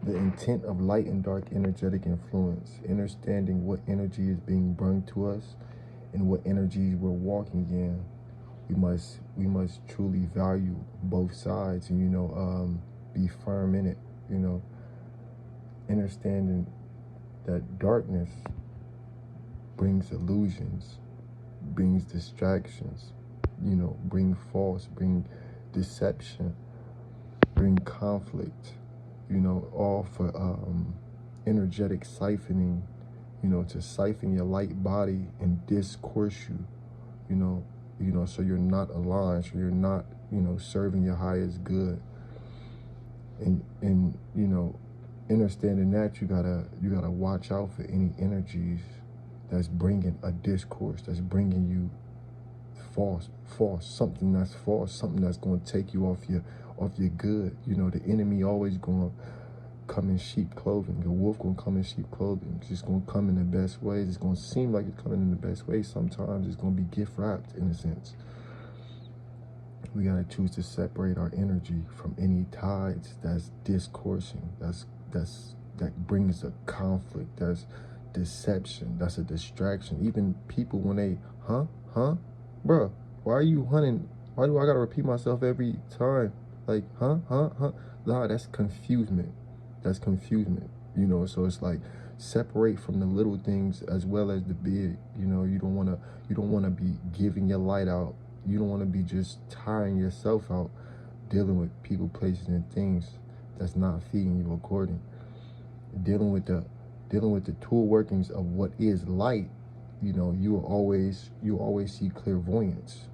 The intent of light and dark energetic influence, understanding what energy is being brought to us and what energies we're walking in. We must truly value both sides and, be firm in it, understanding that darkness brings illusions, brings distractions, bring deception, bring conflict, all for energetic siphoning, to siphon your light body and discourse you, so you're not aligned, so you're not, serving your highest good. And understanding that you gotta watch out for any energies that's bringing a discourse, that's bringing you something that's false, something that's going to take you off your good. The enemy always going to come in sheep clothing. The wolf going to come in sheep clothing. It's just going to come in the best ways. It's going to seem like it's coming in the best way. Sometimes it's going to be gift wrapped in a sense. We got to choose to separate our energy from any tides that's discoursing, that brings a conflict, that's deception, that's a distraction. Even people when they, bruh, why are you hunting? Why do I gotta repeat myself every time? Like, Nah, that's confusement. That's confusement. So it's like separate from the little things as well as the big. You don't wanna be giving your light out. You don't wanna be just tiring yourself out, dealing with people, places, and things that's not feeding you according. Dealing with the tool workings of what is light. You will always see clairvoyance.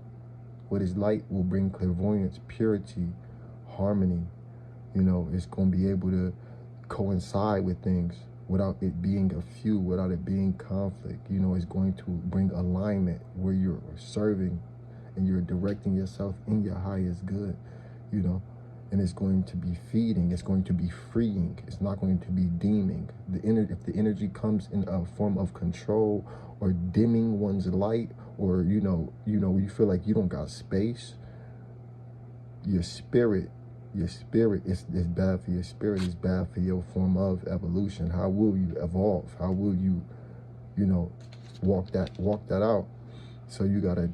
What is light will bring clairvoyance, purity, harmony. It's going to be able to coincide with things without it being a feud, without it being conflict. It's going to bring alignment where you're serving and you're directing yourself in your highest good, and it's going to be feeding, it's going to be freeing, it's not going to be deeming. If the energy comes in a form of control or dimming one's light, or you feel like you don't got space, your spirit is bad for your spirit, is bad for your form of evolution. How will you evolve? How will you walk that out? So you gotta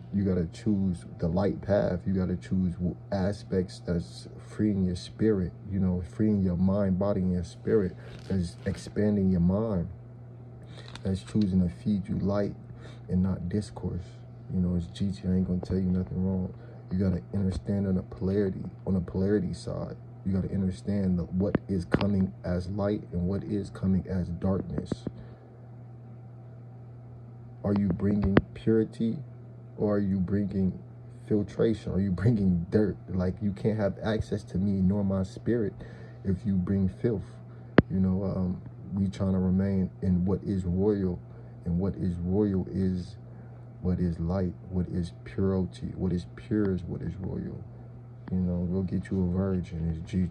choose the light path. You gotta choose aspects that's freeing your spirit, freeing your mind, body, and your spirit, that's expanding your mind, that's choosing to feed you light and not discourse. It's GG, I ain't gonna tell you nothing wrong. You gotta understand on a polarity side. You gotta understand what is coming as light and what is coming as darkness. Are you bringing purity, or are you bringing filtration? Are you bringing dirt? Like, you can't have access to me nor my spirit if you bring filth. We trying to remain in what is royal, and what is royal is what is light, what is purity, what is pure is what is royal. Go get you a virgin. It's GG.